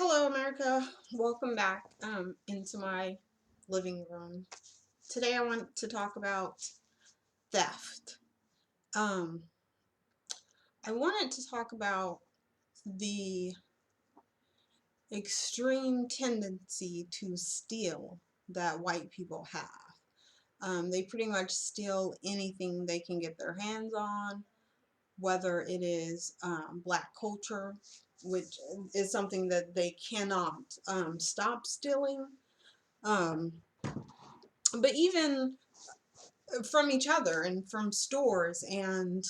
Hello, America. Welcome back into my living room. Today I want to talk about theft. Um, I wanted to talk about the extreme tendency to steal that white people have. They pretty much steal anything they can get their hands on, whether it is black culture, which is something that they cannot stop stealing. Um, but even from each other and from stores and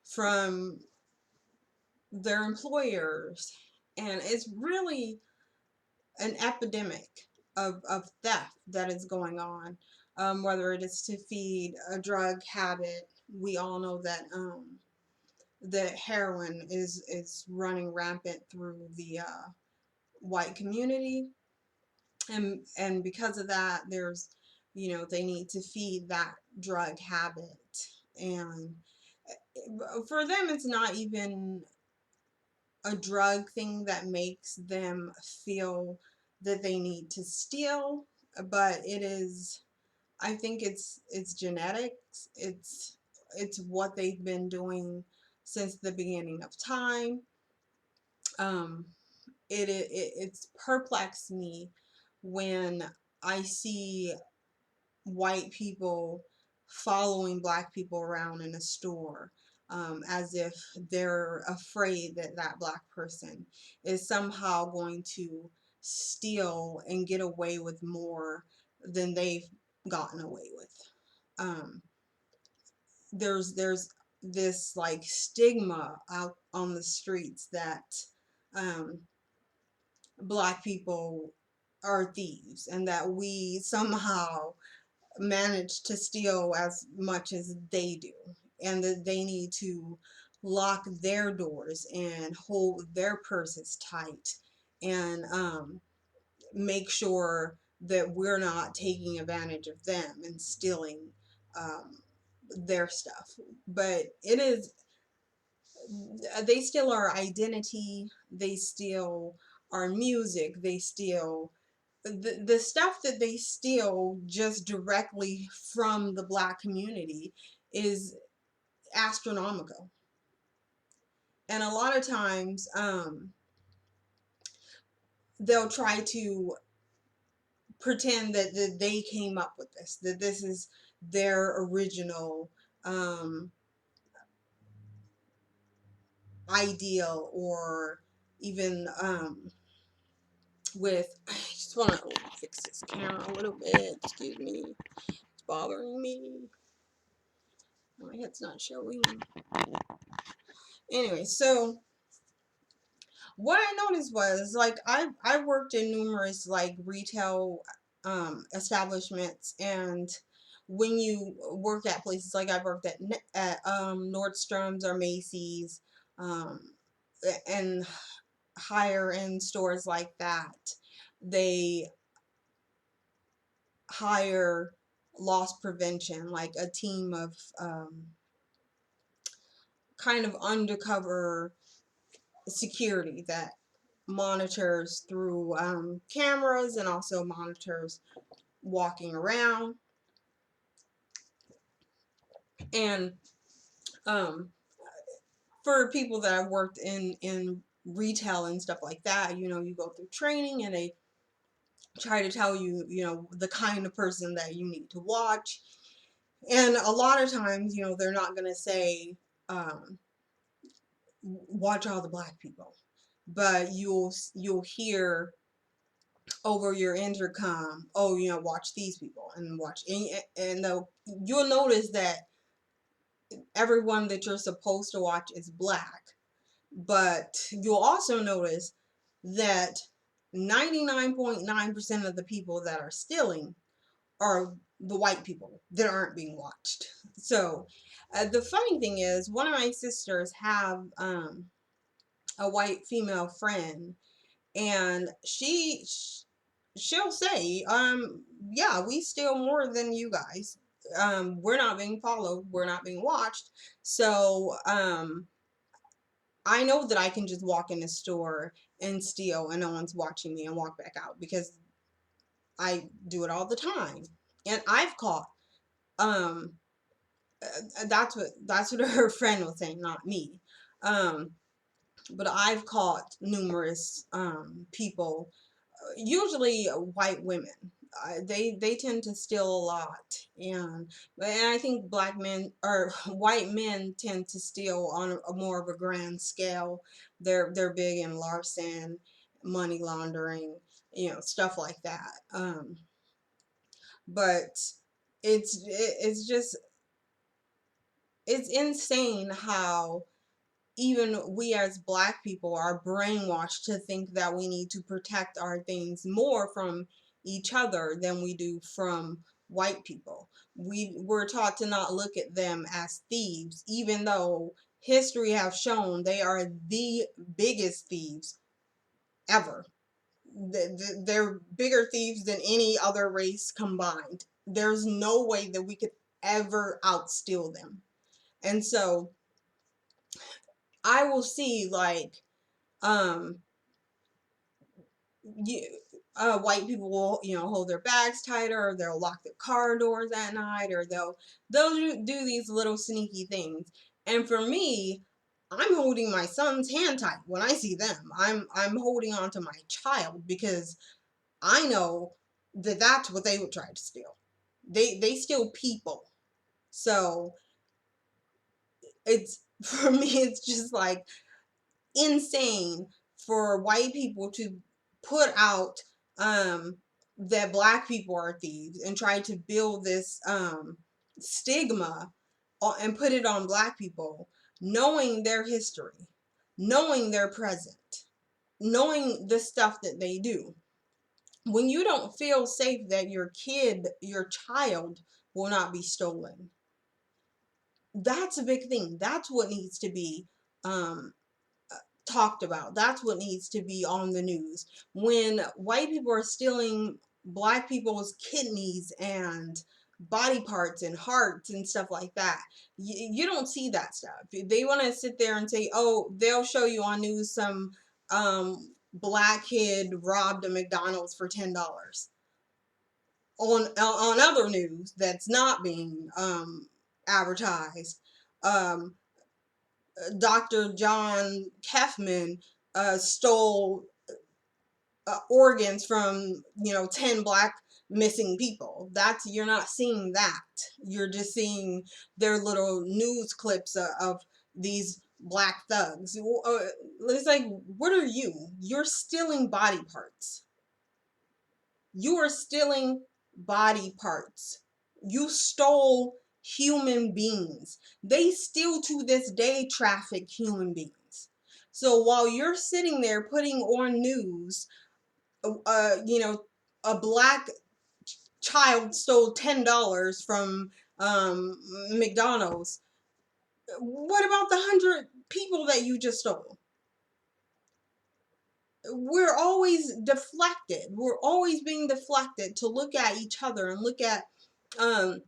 from their employers. And it's really an epidemic of theft that is going on, whether it is to feed a drug habit. We all know that heroin is running rampant through the white community, and because of that, there's they need to feed that drug habit. And for them, it's not even a drug thing that makes them feel that they need to steal, but it is, I think it's genetics. It's what they've been doing since the beginning of time. um it's perplexed me when I see white people following black people around in a store, as if they're afraid that that black person is somehow going to steal and get away with more than they've gotten away with. Um, there's this like stigma out on the streets that um, black people are thieves and that we somehow manage to steal as much as they do, and that they need to lock their doors and hold their purses tight, and make sure that we're not taking advantage of them and stealing um, their stuff. But it is, they steal our identity, they steal our music, they steal the stuff that they steal just directly from the black community is astronomical. And a lot of times they'll try to pretend that they came up with this, that this is their original um, ideal, or even with, I just want to fix this camera a little bit, excuse me, it's bothering me, my head's not showing. Anyway, so what I noticed was, like, I worked in numerous like retail establishments, and when you work at places like I've worked at Nordstrom's or Macy's, um, and higher end stores like that, they hire loss prevention, like a team of kind of undercover security that monitors through cameras and also monitors walking around. And um, for people that have worked in retail and stuff like that, you go through training, and they try to tell you, the kind of person that you need to watch. And a lot of times, they're not going to say, um, watch all the black people, but you'll hear over your intercom, oh, watch these people and watch, and you'll notice that everyone that you're supposed to watch is black, but you'll also notice that 99.9% of the people that are stealing are the white people that aren't being watched. So the funny thing is, one of my sisters have a white female friend, and she'll say, yeah, we steal more than you guys. We're not being followed, we're not being watched. So I know that I can just walk in the store and steal and no one's watching me and walk back out because I do it all the time. And I've caught um that's what her friend was saying, not me. Um but I've caught numerous people, usually white women. They tend to steal a lot, and I think black men or white men tend to steal on a more of a grand scale. They're big in larceny, money laundering, stuff like that. But it's just it's insane how even we as black people are brainwashed to think that we need to protect our things more from each other than we do from white people. We're taught to not look at them as thieves, even though history have shown they are the biggest thieves ever. They're bigger thieves than any other race combined. There's no way that we could ever outsteal them. And so I will see, like, um you white people will, hold their bags tighter, or they'll lock their car doors at night, or they'll do these little sneaky things. And for me, I'm holding my son's hand tight when I see them. I'm holding on to my child because I know that that's what they would try to steal. They steal people. So it's for me, it's just like insane for white people to put out that black people are thieves and try to build this stigma and put it on black people, knowing their history, knowing their present, knowing the stuff that they do. When you don't feel safe that your child will not be stolen, that's a big thing. That's what needs to be um, talked about. That's what needs to be on the news. When white people are stealing black people's kidneys and body parts and hearts and stuff like that, you don't see that stuff. They want to sit there and say, oh, they'll show you on news some black kid robbed a McDonald's for $10. On other news that's not being advertised, um, Dr. John Kefman stole organs from 10 black missing people. That's You're not seeing that. You're just seeing their little news clips of these black thugs. It's like, what are you? You're stealing body parts. You are stealing body parts. You stole human beings. They still to this day traffic human beings. So while you're sitting there putting on news, you know, a black child stole $10 from McDonald's. What about the 100 people that you just stole? We're always deflected. We're always being deflected to look at each other and look at um,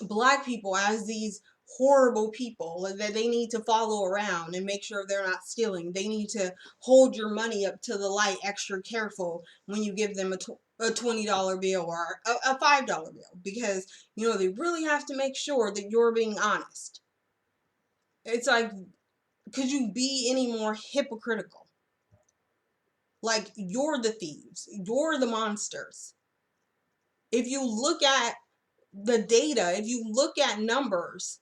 black people as these horrible people that they need to follow around and make sure they're not stealing. They need to hold your money up to the light extra careful when you give them a $20 bill or a $5 bill, because they really have to make sure that you're being honest. It's like, could you be any more hypocritical? Like, you're the thieves, you're the monsters. If you look at the data, if you look at numbers,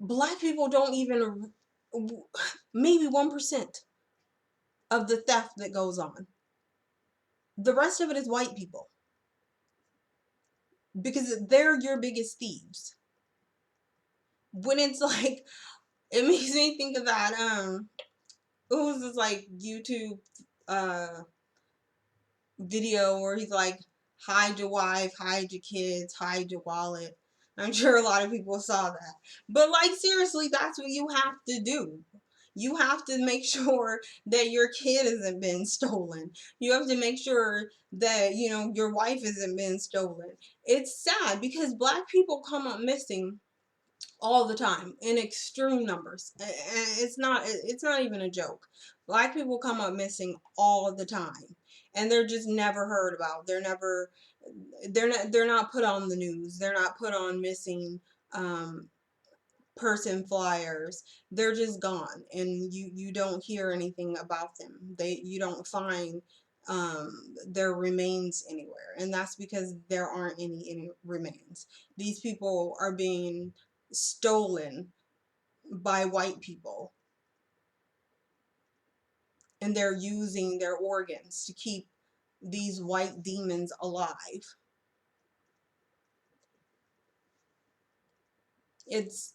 black people don't even, maybe 1% of the theft that goes on. The rest of it is white people, because they're your biggest thieves. When it's like, it makes me think of that it was this like YouTube uh video where he's like, hide your wife, hide your kids, hide your wallet. I'm sure a lot of people saw that. But like, seriously, that's what you have to do. You have to make sure that your kid isn't been stolen. You have to make sure that, your wife isn't been stolen. It's sad because black people come up missing all the time in extreme numbers. It's not even a joke. Black people come up missing all the time, and they're just never heard about. They're not put on the news. They're not put on missing um person flyers. They're just gone, and you don't hear anything about them. You don't find their remains anywhere, and that's because there aren't any remains. These people are being stolen by white people, and they're using their organs to keep these white demons alive. it's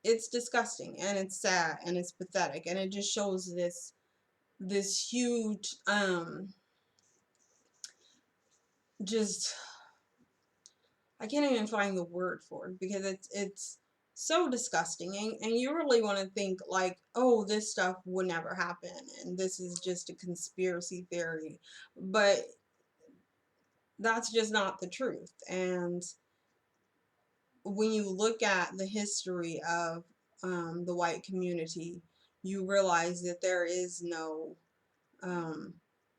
it's disgusting, and it's sad, and it's pathetic, and it just shows this huge just I can't even find the word for it, because it's so disgusting, and you really want to think like, oh, this stuff would never happen, and this is just a conspiracy theory, but that's just not the truth. And when you look at the history of the white community, you realize that um,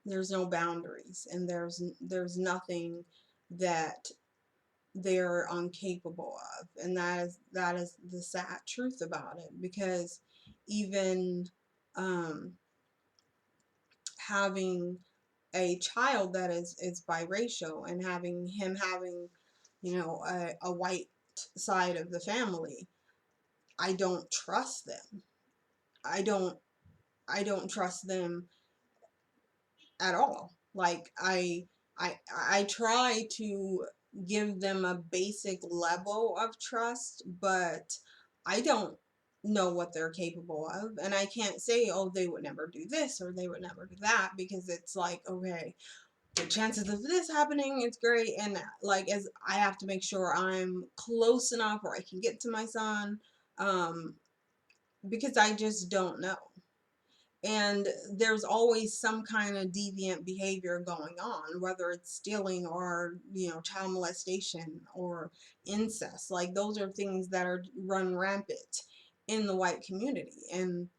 there's no boundaries, and there's nothing that they're incapable of, and that is the sad truth about it. Because even um, having a child that is biracial, and having a white side of the family, I don't trust them. I don't I don't trust them at all. Like I try to give them a basic level of trust, but I don't know what they're capable of, and I can't say, oh, they would never do this or they would never do that, because it's like, okay, the chances of this happening, it's great, and like, as I have to make sure I'm close enough where I can get to my son, um because I just don't know. And there's always some kind of deviant behavior going on, whether it's stealing or child molestation or incest. Like, those are things that are run rampant in the white community, and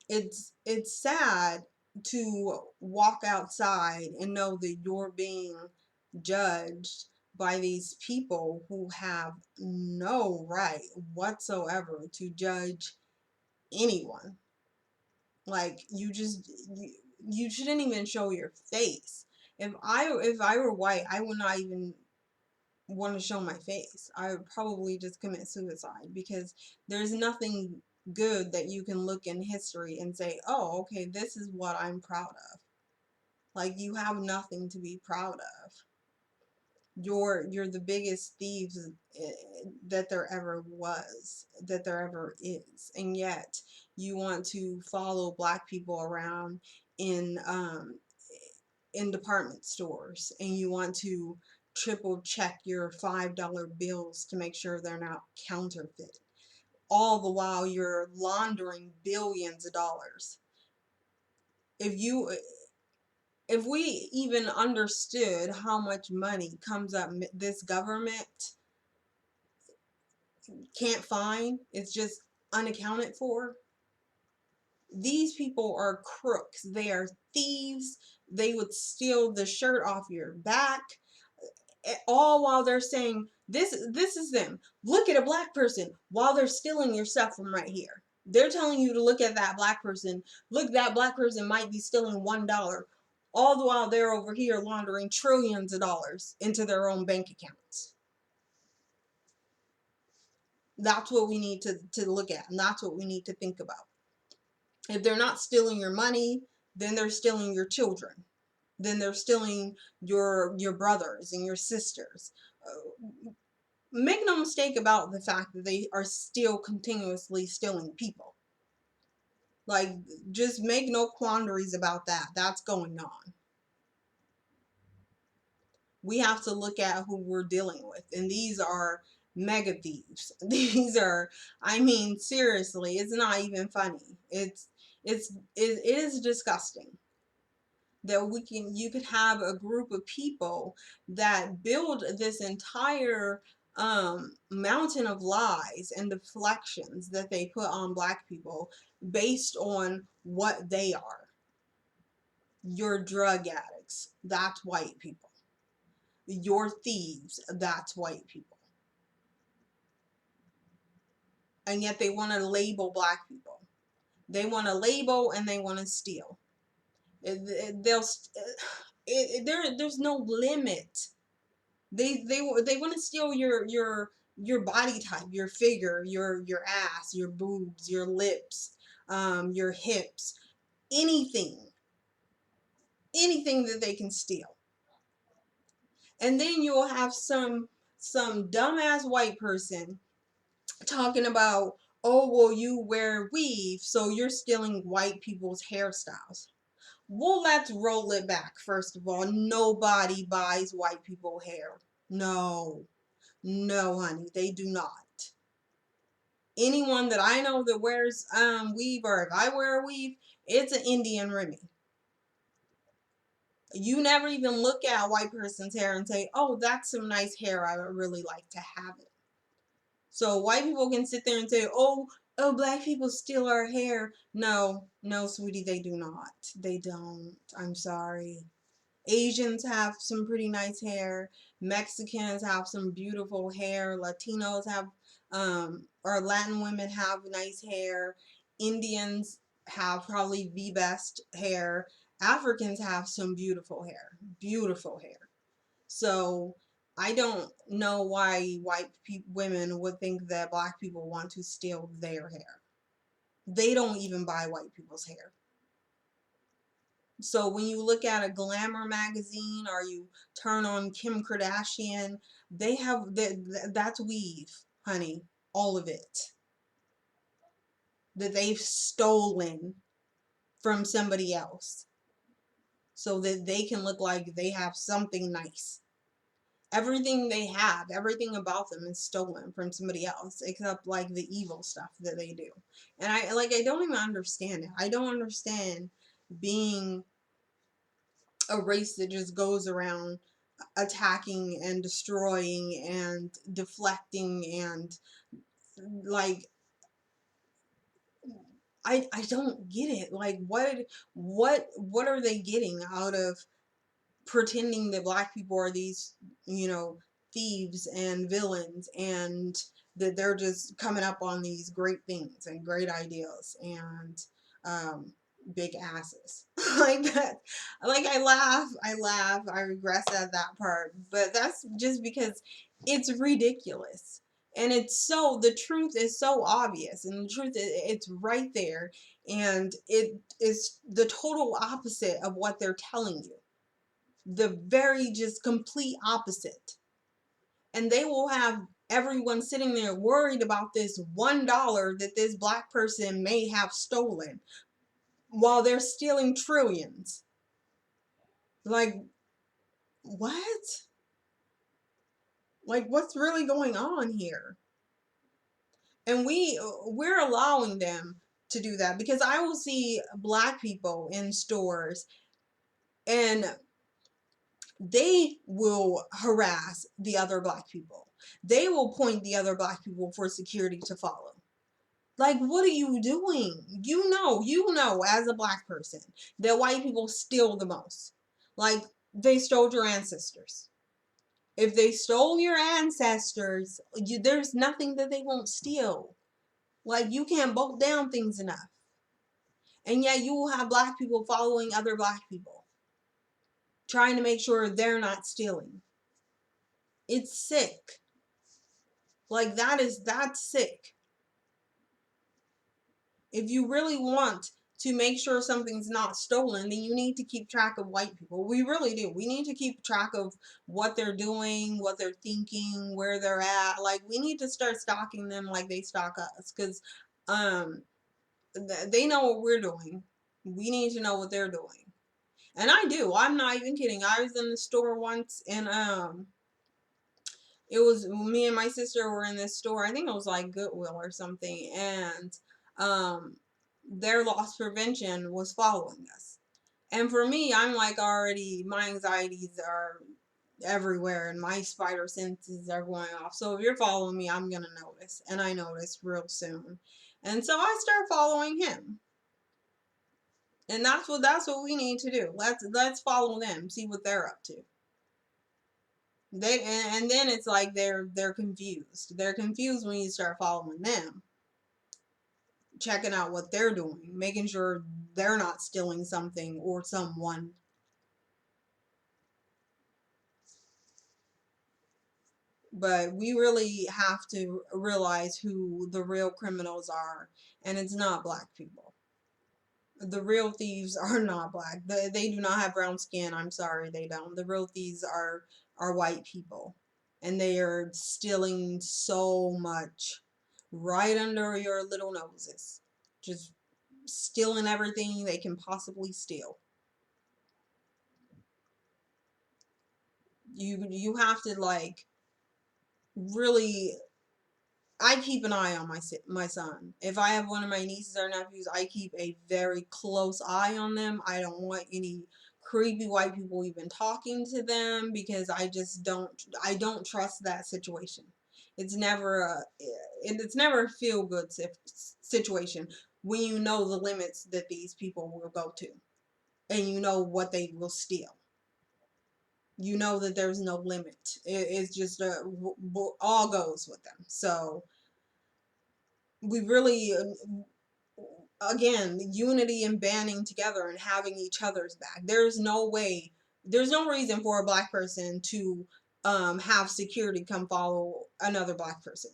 it's sad to walk outside and know that you're being judged by these people who have no right whatsoever to judge anyone. Like, you shouldn't even show your face. If I were white, I would not even want to show my face. I would probably just commit suicide, because there's nothing good that you can look in history and say, oh, okay, this is what I'm proud of. Like, you have nothing to be proud of. You're the biggest thieves that there ever was, that there ever is, and yet you want to follow black people around in in department stores, and you want to triple check your $5 bills to make sure they're not counterfeit, all the while you're laundering billions of dollars. If you if we even understood how much money comes up this government can't find, it's just unaccounted for. These people are crooks. They are thieves. They would steal the shirt off your back, all while they're saying, this is them. Look at a black person, while they're stealing your stuff from right here. They're telling you to look at that black person. Look, that black person might be stealing $1, all the while they're over here laundering trillions of dollars into their own bank accounts. That's what we need to look at, and that's what we need to think about. If they're not stealing your money, then they're stealing your children. Then they're stealing your brothers and your sisters. Make no mistake about the fact that they are still continuously stealing people. Like, just make no quandaries about that. That's going on. We have to look at who we're dealing with, and these are mega thieves. These are, I mean, seriously, it's not even funny. It is disgusting that you could have a group of people that build this entire mountain of lies and deflections that they put on black people based on what they are. You're drug addicts, that's white people. You're thieves, that's white people. And yet they want to label black people. They want to label and they want to steal. There's no limit. They want to steal your body type, your figure, your ass, your boobs, your lips, your hips, anything, anything that they can steal. And then you'll have some dumbass white person talking about, oh, well, you wear weave, so you're stealing white people's hairstyles. Well, let's roll it back. First of all, nobody buys white people hair. No, no, honey, they do not. Anyone that I know that wears weave, or if I wear a weave, it's an Indian Remy. You never even look at a white person's hair and say, oh, that's some nice hair, I would really like to have it. So white people can sit there and say, oh, black people steal our hair. No, no, sweetie, they do not. They don't. I'm sorry. Asians have some pretty nice hair. Mexicans have some beautiful hair. Latinos have, or Latin women have nice hair. Indians have probably the best hair. Africans have some beautiful hair. Beautiful hair. So I don't know why women would think that black people want to steal their hair. They don't even buy white people's hair. So when you look at a glamour magazine or you turn on Kim Kardashian, they have that's weave, honey, all of it that they've stolen from somebody else so that they can look like they have something nice. Everything they have, everything about them is stolen from somebody else, except like the evil stuff that they do. And I don't even understand it. I don't understand being a race that just goes around attacking and destroying and deflecting and like I don't get it. Like what are they getting out of pretending that black people are these, thieves and villains, and that they're just coming up on these great things and great ideas and um, big asses like that. Like I laugh, I regress at that part, but that's just because it's ridiculous. And the truth is so obvious, and the truth it's right there, and it is the total opposite of what they're telling you, the very just complete opposite. And they will have everyone sitting there worried about this $1 that this black person may have stolen while they're stealing trillions. Like, what? Like, what's really going on here? And we're allowing them to do that, because I will see black people in stores and they will harass the other black people. They will point the other black people for security to follow. Like, what are you doing? You know, as a black person, that white people steal the most. Like, they stole your ancestors. If they stole your ancestors, there's nothing that they won't steal. Like, you can't bolt down things enough. And yet you will have black people following other black people, trying to make sure they're not stealing. It's sick. Like, that's sick. If you really want to make sure something's not stolen, then you need to keep track of white people. We really do. We need to keep track of what they're doing, what they're thinking, where they're at. Like, we need to start stalking them like they stalk us, because they know what we're doing. We need to know what they're doing. And I do. I'm not even kidding. I was in the store once, and it was me and my sister were in this store. I think it was like Goodwill or something, and their loss prevention was following us. And for me, I'm like, already, my anxieties are everywhere, and my spider senses are going off. So if you're following me, I'm gonna notice, and I noticed real soon. And so I start following him. And that's what we need to do. Let's follow them, see what they're up to. And then it's like they're confused. They're confused when you start following them, checking out what they're doing, making sure they're not stealing something or someone. But we really have to realize who the real criminals are, and it's not black people. The real thieves are not black. They do not have brown skin. I'm sorry, they don't. The real thieves are white people, and they are stealing so much right under your little noses, just stealing everything they can possibly steal. You have to like really. I keep an eye on my son. If I have one of my nieces or nephews, I keep a very close eye on them. I don't want any creepy white people even talking to them, because I don't trust that situation. It's never it's never a feel good situation when you know the limits that these people will go to, and you know what they will steal. You know that there's no limit. It's just all goes with them. So we really, again, unity and banding together and having each other's back. There's no reason for a black person to have security come follow another black person,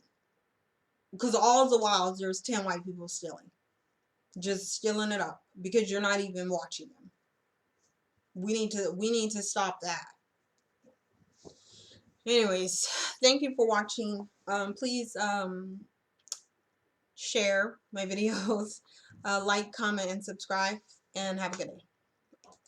because all the while there's 10 white people stealing, just stealing it up, because you're not even watching them. We need to stop that. Anyways, thank you for watching. Please share my videos, like, comment, and subscribe, and have a good day.